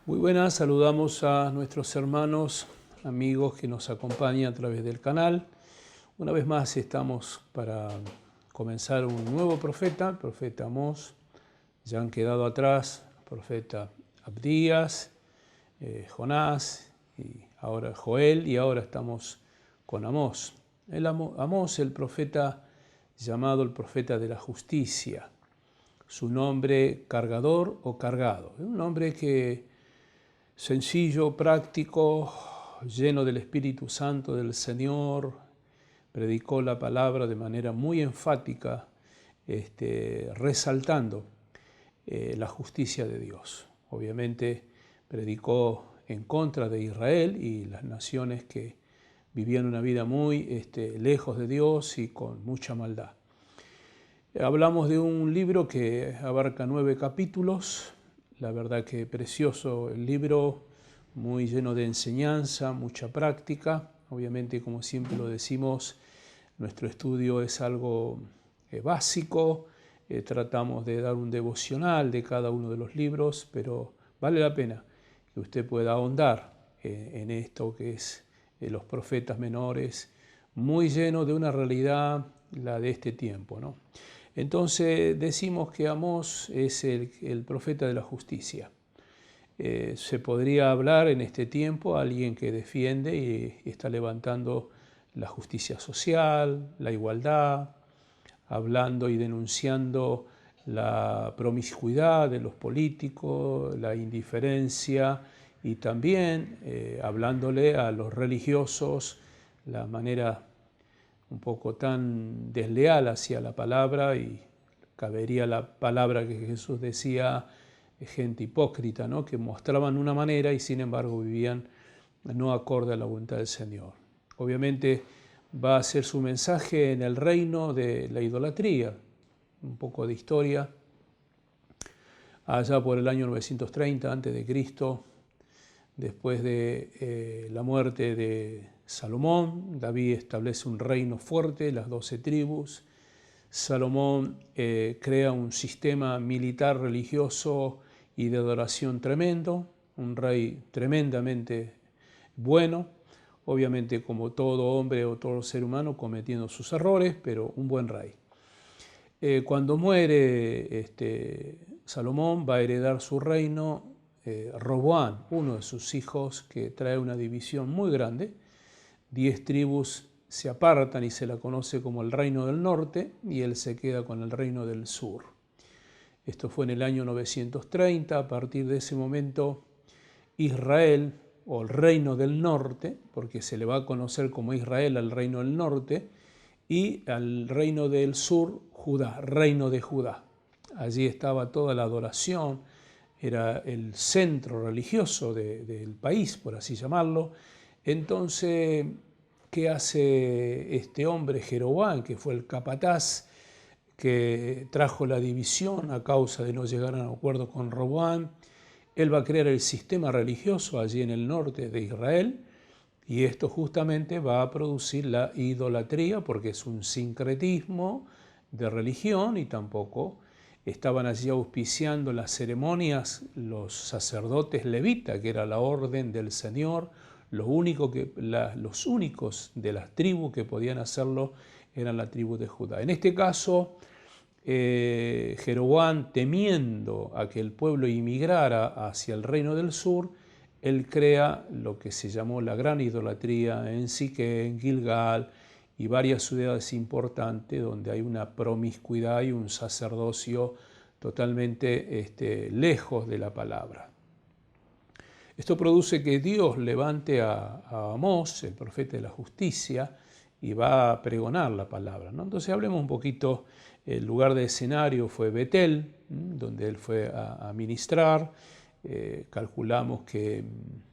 Muy buenas, saludamos a nuestros hermanos, amigos que nos acompañan a través del canal. Una vez más estamos para comenzar un nuevo profeta, el profeta Amós. Ya han quedado atrás el profeta Abdías, Jonás, y ahora Joel, y ahora estamos con Amós. Amós, el profeta llamado el profeta de la justicia. Su nombre, cargador o cargado. Es un nombre que sencillo, práctico, lleno del Espíritu Santo del Señor, predicó la palabra de manera muy enfática, resaltando la justicia de Dios. Obviamente predicó en contra de Israel y las naciones que vivían una vida muy lejos de Dios y con mucha maldad. Hablamos de un libro que abarca 9 capítulos. La verdad que precioso el libro, muy lleno de enseñanza, mucha práctica. Obviamente, como siempre lo decimos, nuestro estudio es algo básico. Tratamos de dar un devocional de cada uno de los libros, pero vale la pena que usted pueda ahondar en esto que es los profetas menores, muy lleno de una realidad, la de este tiempo, ¿no? Entonces decimos que Amós es el profeta de la justicia. Se podría hablar en este tiempo a alguien que defiende y está levantando la justicia social, la igualdad, hablando y denunciando la promiscuidad de los políticos, la indiferencia y también hablándole a los religiosos la manera un poco tan desleal hacia la palabra, y cabería la palabra que Jesús decía, gente hipócrita, ¿no? Que mostraban una manera y sin embargo vivían no acorde a la voluntad del Señor. Obviamente va a ser su mensaje en el reino de la idolatría, un poco de historia. Allá por el año 930 a.C., después de la muerte de Salomón, David establece un reino fuerte, las 12 tribus. Salomón crea un sistema militar, religioso y de adoración tremendo, un rey tremendamente bueno, obviamente como todo hombre o todo ser humano cometiendo sus errores, pero un buen rey. Cuando muere Salomón, va a heredar su reino Roboam, uno de sus hijos, que trae una división muy grande. 10 tribus se apartan y se la conoce como el reino del norte, y él se queda con el reino del sur. Esto fue en el año 930. A partir de ese momento, Israel, o el reino del norte, porque se le va a conocer como Israel al reino del norte, y al reino del sur, Judá, reino de Judá. Allí estaba toda la adoración, era el centro religioso del país, por así llamarlo. Entonces, ¿qué hace este hombre, Jeroboam, que fue el capataz que trajo la división a causa de no llegar a un acuerdo con Roboam? Él va a crear el sistema religioso allí en el norte de Israel, y esto justamente va a producir la idolatría, porque es un sincretismo de religión, y tampoco estaban allí auspiciando las ceremonias los sacerdotes levitas, que era la orden del Señor. Los únicos de las tribus que podían hacerlo eran la tribu de Judá. En este caso, Jeroboam, temiendo a que el pueblo inmigrara hacia el reino del sur, él crea lo que se llamó la gran idolatría en Siquem, en Gilgal y varias ciudades importantes donde hay una promiscuidad y un sacerdocio totalmente lejos de la palabra. Esto produce que Dios levante a Amós, el profeta de la justicia, y va a pregonar la palabra, ¿no? Entonces hablemos un poquito. El lugar de escenario fue Betel, donde él fue a ministrar. Calculamos que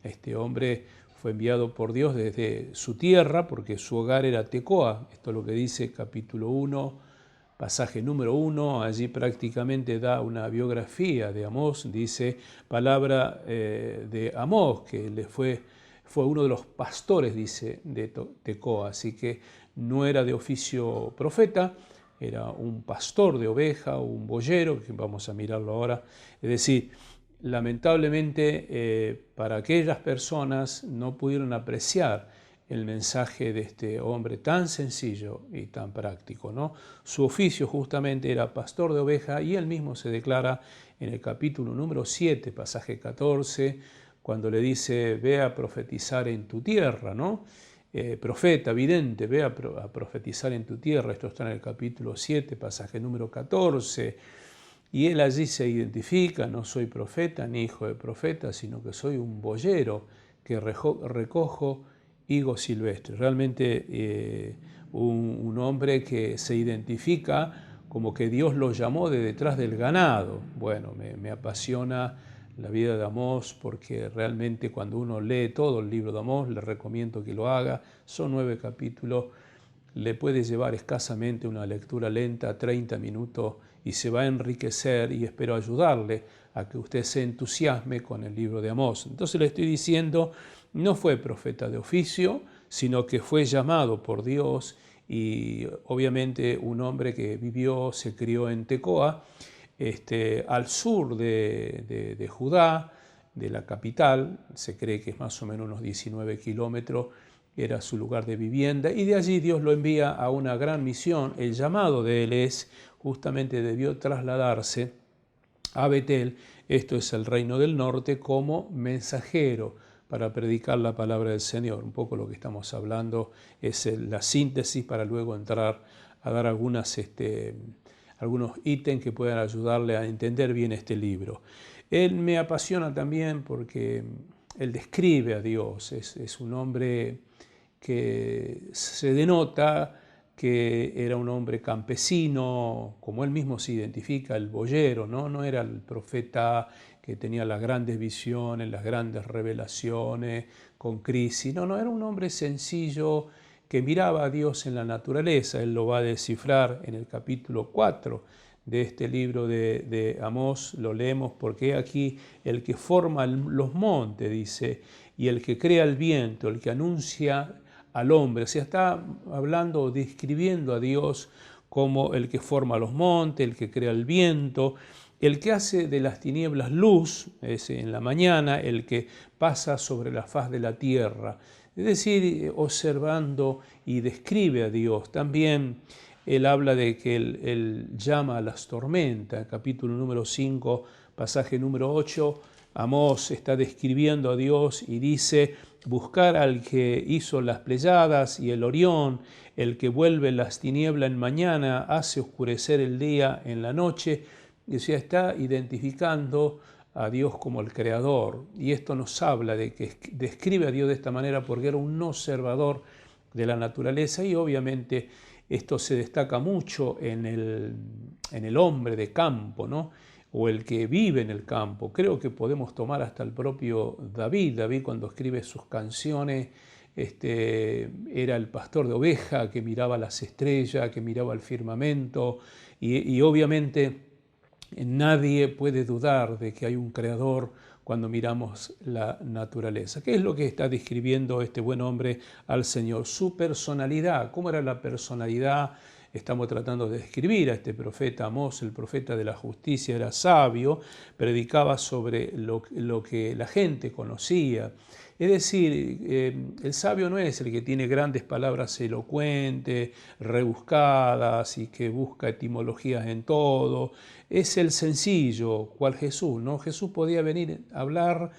este hombre fue enviado por Dios desde su tierra, porque su hogar era Tecoa. Esto es lo que dice capítulo 1, pasaje número 1. Allí prácticamente da una biografía de Amós. Dice palabra de Amós, que fue uno de los pastores, dice, de Tecoa. Así que no era de oficio profeta, era un pastor de oveja, un boyero, que vamos a mirarlo ahora. Es decir, lamentablemente para aquellas personas no pudieron apreciar el mensaje de este hombre tan sencillo y tan práctico, ¿no? Su oficio justamente era pastor de oveja y él mismo se declara en el capítulo número 7, pasaje 14, cuando le dice, ve a profetizar en tu tierra, ¿no? Profeta, vidente, ve a profetizar en tu tierra. Esto está en el capítulo 7, pasaje número 14. Y él allí se identifica, no soy profeta ni hijo de profeta, sino que soy un boyero que recojo higos silvestres. Realmente un hombre que se identifica como que Dios lo llamó de detrás del ganado. Bueno, me apasiona la vida de Amós porque realmente cuando uno lee todo el libro de Amós, le recomiendo que lo haga. Son 9 capítulos, le puede llevar escasamente una lectura lenta, 30 minutos, y se va a enriquecer y espero ayudarle a que usted se entusiasme con el libro de Amós. Entonces le estoy diciendo, no fue profeta de oficio, sino que fue llamado por Dios y obviamente un hombre que vivió, se crió en Tecoa, al sur de Judá, de la capital, se cree que es más o menos unos 19 kilómetros, era su lugar de vivienda, y de allí Dios lo envía a una gran misión. El llamado de él es, justamente debió trasladarse a Betel, esto es el reino del norte, como mensajero para predicar la palabra del Señor. Un poco lo que estamos hablando es la síntesis para luego entrar a dar algunos ítems que puedan ayudarle a entender bien este libro. Él me apasiona también porque él describe a Dios, es un hombre que se denota que era un hombre campesino, como él mismo se identifica, el boyero, ¿no? No era el profeta que tenía las grandes visiones, las grandes revelaciones, con crisis. No, era un hombre sencillo que miraba a Dios en la naturaleza. Él lo va a descifrar en el capítulo 4 de este libro de Amós. Lo leemos porque aquí el que forma los montes, dice, y el que crea el viento, el que anuncia al hombre. O sea, está hablando o describiendo a Dios como el que forma los montes, el que crea el viento, el que hace de las tinieblas luz, es en la mañana, el que pasa sobre la faz de la tierra. Es decir, observando y describe a Dios. También él habla de que él llama a las tormentas, capítulo número 5, pasaje número 8, Amós está describiendo a Dios y dice, buscar al que hizo las Pléyades y el Orión, el que vuelve las tinieblas en mañana, hace oscurecer el día en la noche. O sea, está identificando a Dios como el creador. Y esto nos habla de que describe a Dios de esta manera porque era un observador de la naturaleza y obviamente esto se destaca mucho en el hombre de campo, ¿no? O el que vive en el campo. Creo que podemos tomar hasta el propio David. David cuando escribe sus canciones era el pastor de oveja que miraba las estrellas, que miraba el firmamento y obviamente nadie puede dudar de que hay un creador cuando miramos la naturaleza. ¿Qué es lo que está describiendo este buen hombre al Señor? Su personalidad. ¿Cómo era la personalidad? Estamos tratando de describir a este profeta Amós, el profeta de la justicia, era sabio, predicaba sobre lo que la gente conocía. Es decir, el sabio no es el que tiene grandes palabras elocuentes, rebuscadas y que busca etimologías en todo. Es el sencillo, cual Jesús, ¿no? Jesús podía venir a hablar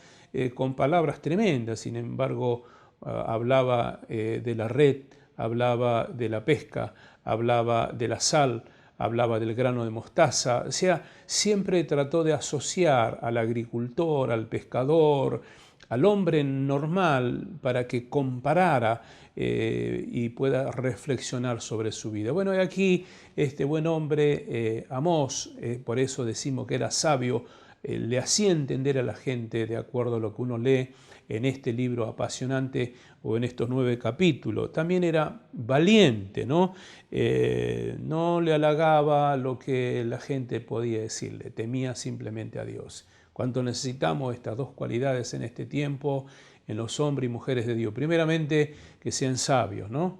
con palabras tremendas, sin embargo, hablaba de la red, hablaba de la pesca, hablaba de la sal, hablaba del grano de mostaza. O sea, siempre trató de asociar al agricultor, al pescador, al hombre normal para que comparara y pueda reflexionar sobre su vida. Bueno, y aquí este buen hombre, Amós, por eso decimos que era sabio, le hacía entender a la gente, de acuerdo a lo que uno lee en este libro apasionante o en estos 9 capítulos. También era valiente, ¿no? No le halagaba lo que la gente podía decirle, temía simplemente a Dios. Cuánto necesitamos estas dos cualidades en este tiempo, en los hombres y mujeres de Dios. Primeramente, que sean sabios, ¿no?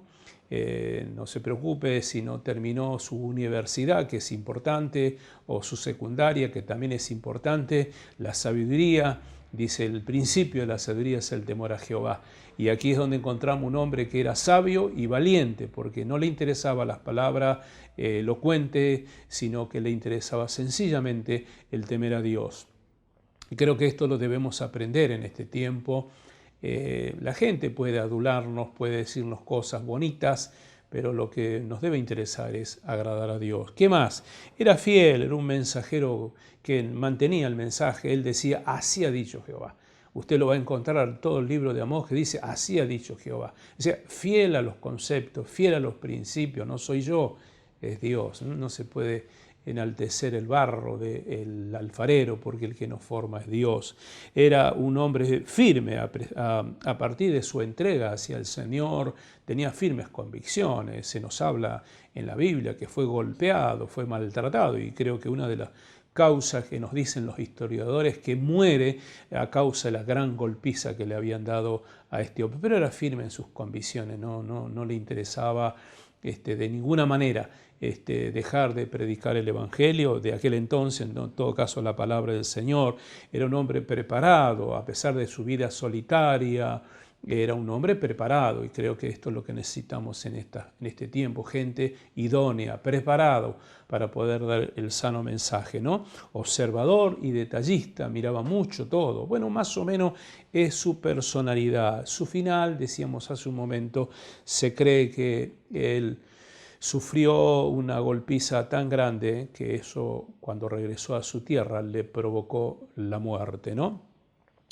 No se preocupe si no terminó su universidad, que es importante, o su secundaria, que también es importante. La sabiduría, dice, el principio de la sabiduría es el temor a Jehová. Y aquí es donde encontramos un hombre que era sabio y valiente, porque no le interesaban las palabras elocuentes, sino que le interesaba sencillamente el temer a Dios. Y creo que esto lo debemos aprender en este tiempo. La gente puede adularnos, puede decirnos cosas bonitas, pero lo que nos debe interesar es agradar a Dios. ¿Qué más? Era fiel, era un mensajero que mantenía el mensaje. Él decía, así ha dicho Jehová. Usted lo va a encontrar en todo el libro de Amós que dice, así ha dicho Jehová. O sea, fiel a los conceptos, fiel a los principios. No soy yo, es Dios. No se puede enaltecer el barro del alfarero, porque el que nos forma es Dios. Era un hombre firme a partir de su entrega hacia el Señor, tenía firmes convicciones. Se nos habla en la Biblia que fue golpeado, fue maltratado, y creo que una de las causas que nos dicen los historiadores que muere a causa de la gran golpiza que le habían dado a este hombre, pero era firme en sus convicciones, no le interesaba de ninguna manera dejar de predicar el Evangelio de aquel entonces, en todo caso la palabra del Señor. Era un hombre preparado, a pesar de su vida solitaria, era un hombre preparado, y creo que esto es lo que necesitamos en este tiempo, gente idónea, preparado para poder dar el sano mensaje, ¿no? Observador y detallista, miraba mucho todo. Bueno, más o menos es su personalidad. Su final, decíamos hace un momento, se cree que él sufrió una golpiza tan grande que eso, cuando regresó a su tierra, le provocó la muerte, ¿no?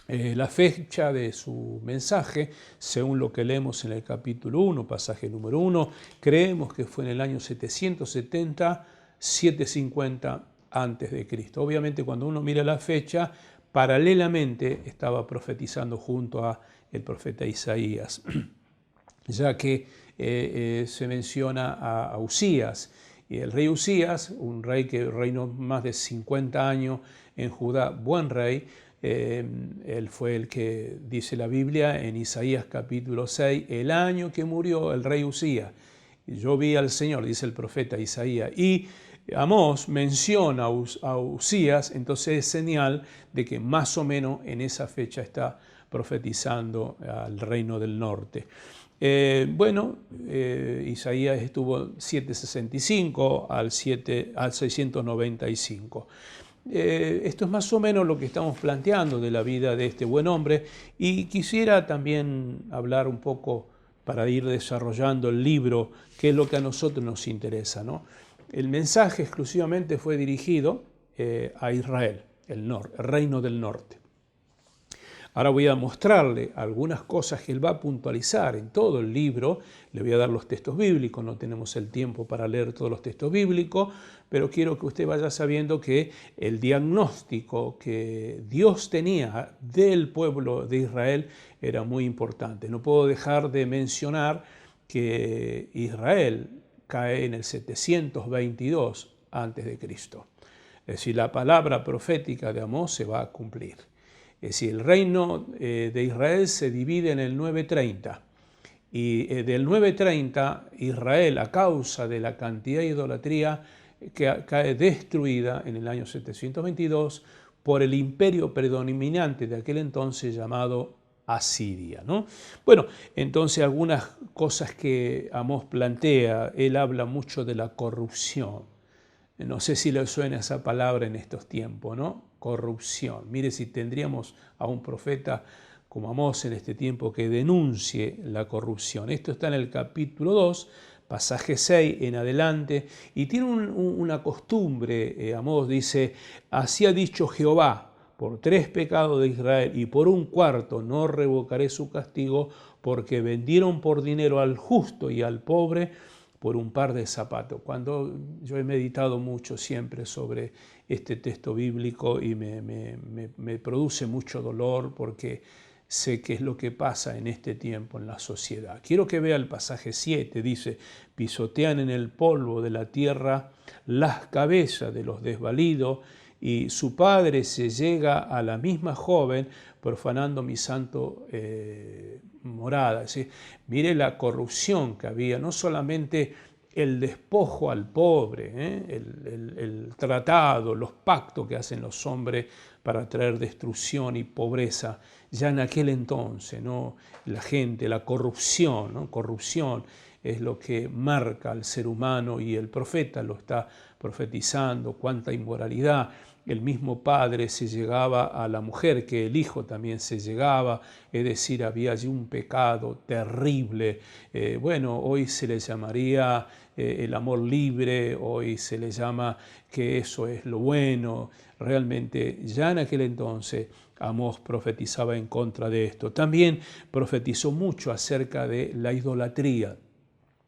La fecha de su mensaje, según lo que leemos en el capítulo 1, pasaje número 1, creemos que fue en el año 770, 750 antes de Cristo. Obviamente, cuando uno mira la fecha, paralelamente estaba profetizando junto a el profeta Isaías, ya que se menciona a Usías. Y el rey Usías, un rey que reinó más de 50 años en Judá, buen rey, él fue el que dice la Biblia en Isaías capítulo 6, el año que murió el rey Usías. Yo vi al Señor, dice el profeta Isaías, y Amós menciona a Usías, entonces es señal de que más o menos en esa fecha está profetizando al reino del norte. Isaías estuvo 765 al 695. Esto es más o menos lo que estamos planteando de la vida de este buen hombre, y quisiera también hablar un poco para ir desarrollando el libro, que es lo que a nosotros nos interesa, ¿no? El mensaje exclusivamente fue dirigido a Israel, el reino del norte. Ahora voy a mostrarle algunas cosas que él va a puntualizar en todo el libro. Le voy a dar los textos bíblicos, no tenemos el tiempo para leer todos los textos bíblicos, pero quiero que usted vaya sabiendo que el diagnóstico que Dios tenía del pueblo de Israel era muy importante. No puedo dejar de mencionar que Israel cae en el 722 a.C. Es decir, la palabra profética de Amós se va a cumplir. Es decir, el reino de Israel se divide en el 930, y del 930 Israel, a causa de la cantidad de idolatría, cae destruida en el año 722 por el imperio predominante de aquel entonces llamado Asiria, ¿no? Bueno, entonces algunas cosas que Amós plantea, él habla mucho de la corrupción. No sé si le suena esa palabra en estos tiempos, ¿no? Corrupción. Mire, si tendríamos a un profeta como Amós en este tiempo que denuncie la corrupción. Esto está en el capítulo 2, pasaje 6 en adelante, y tiene una costumbre. Amós dice, así ha dicho Jehová, por 3 pecados de Israel y por 1/4 no revocaré su castigo, porque vendieron por dinero al justo y al pobre por un par de zapatos. Cuando yo he meditado mucho siempre sobre este texto bíblico, y me produce mucho dolor, porque sé qué es lo que pasa en este tiempo en la sociedad. Quiero que vea el pasaje 7, dice, pisotean en el polvo de la tierra las cabezas de los desvalidos y su padre se llega a la misma joven profanando mi santo morada. ¿Sí? Mire la corrupción que había, no solamente el despojo al pobre, el tratado, los pactos que hacen los hombres para traer destrucción y pobreza. Ya en aquel entonces, ¿no? La gente, la corrupción, ¿no? Corrupción es lo que marca al ser humano y el profeta lo está profetizando, cuánta inmoralidad. El mismo padre se llegaba a la mujer, que el hijo también se llegaba, es decir, había allí un pecado terrible. Bueno, hoy se le llamaría el amor libre, hoy se le llama que eso es lo bueno. Realmente ya en aquel entonces Amós profetizaba en contra de esto. También profetizó mucho acerca de la idolatría.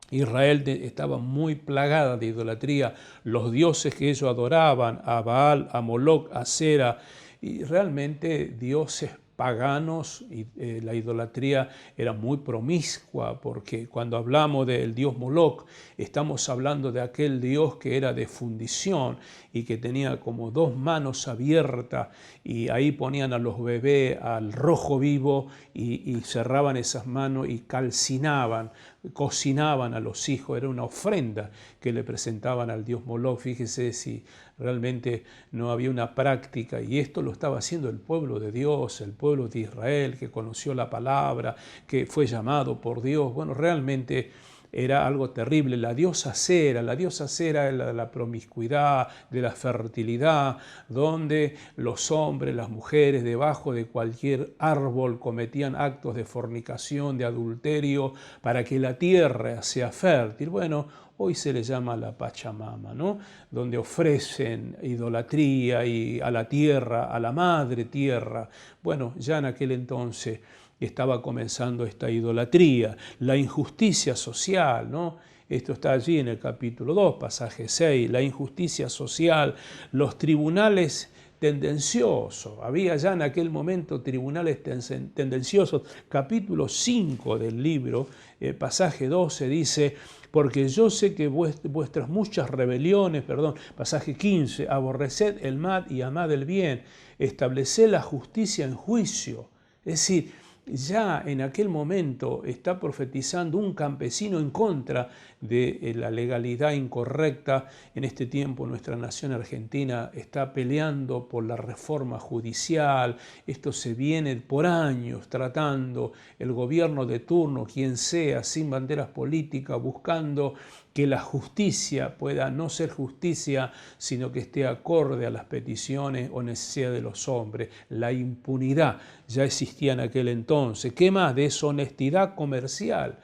Israel estaba muy plagada de idolatría, los dioses que ellos adoraban, a Baal, a Moloc, a Sera, y realmente dioses paganos, y la idolatría era muy promiscua, porque cuando hablamos del dios Moloc, estamos hablando de aquel dios que era de fundición y que tenía como dos manos abiertas, y ahí ponían a los bebés al rojo vivo y cerraban esas manos y calcinaban, cocinaban a los hijos. Era una ofrenda que le presentaban al dios Moloc. Fíjese si realmente no había una práctica, y esto lo estaba haciendo el pueblo de Dios, el pueblo de Israel, que conoció la palabra, que fue llamado por Dios. Bueno, realmente era algo terrible. La diosa Sera era de la promiscuidad, de la fertilidad, donde los hombres, las mujeres, debajo de cualquier árbol cometían actos de fornicación, de adulterio, para que la tierra sea fértil. Bueno, hoy se le llama la Pachamama, ¿no? Donde ofrecen idolatría y a la tierra, a la madre tierra. Bueno, ya en aquel entonces estaba comenzando esta idolatría, la injusticia social, ¿no? Esto está allí en el capítulo 2, pasaje 6, la injusticia social, los tribunales tendenciosos. Había ya en aquel momento tribunales tendenciosos. Capítulo 5 del libro, pasaje 12, dice: porque yo sé que vuestras muchas rebeliones, pasaje 15, aborreced el mal y amad el bien, estableced la justicia en juicio. Es decir, ya en aquel momento está profetizando un campesino en contra de la legalidad incorrecta. En este tiempo nuestra nación argentina está peleando por la reforma judicial. Esto se viene por años tratando, el gobierno de turno, quien sea, sin banderas políticas, buscando que la justicia pueda no ser justicia, sino que esté acorde a las peticiones o necesidades de los hombres. La impunidad ya existía en aquel entonces. ¿Qué más? Deshonestidad comercial.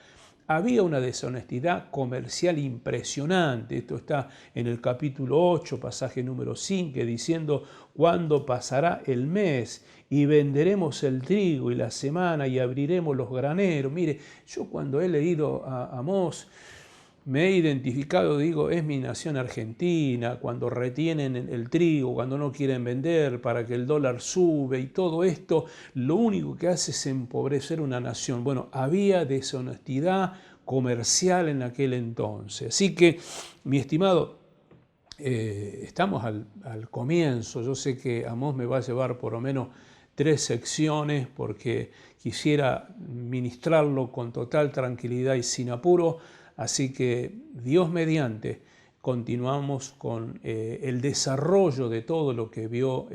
Había una deshonestidad comercial impresionante. Esto está en el capítulo 8, pasaje número 5, diciendo: ¿cuándo pasará el mes y venderemos el trigo y la semana y abriremos los graneros? Mire, yo cuando he leído a Amós, me he identificado, digo, es mi nación Argentina, cuando retienen el trigo, cuando no quieren vender para que el dólar sube y todo esto, lo único que hace es empobrecer una nación. Bueno, había deshonestidad comercial en aquel entonces. Así que, mi estimado, estamos al comienzo. Yo sé que Amós me va a llevar por lo menos 3 secciones, porque quisiera ministrarlo con total tranquilidad y sin apuro. Así que Dios mediante continuamos con el desarrollo de todo lo que vio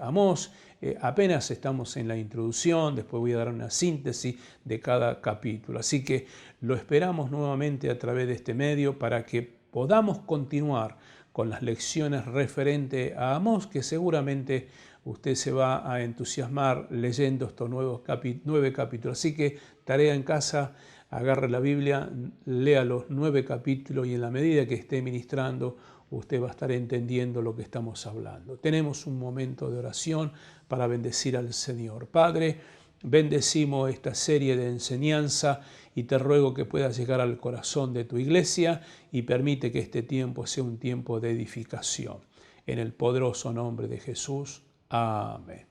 Amós. Apenas estamos en la introducción, después voy a dar una síntesis de cada capítulo. Así que lo esperamos nuevamente a través de este medio para que podamos continuar con las lecciones referentes a Amós, que seguramente usted se va a entusiasmar leyendo estos 9 capítulos. Así que tarea en casa: agarre la Biblia, lea los 9 capítulos y en la medida que esté ministrando, usted va a estar entendiendo lo que estamos hablando. Tenemos un momento de oración para bendecir al Señor. Padre, bendecimos esta serie de enseñanza y te ruego que puedas llegar al corazón de tu iglesia y permite que este tiempo sea un tiempo de edificación. En el poderoso nombre de Jesús. Amén.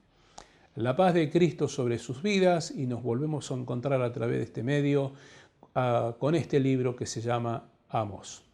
La paz de Cristo sobre sus vidas, y nos volvemos a encontrar a través de este medio con este libro que se llama Amós.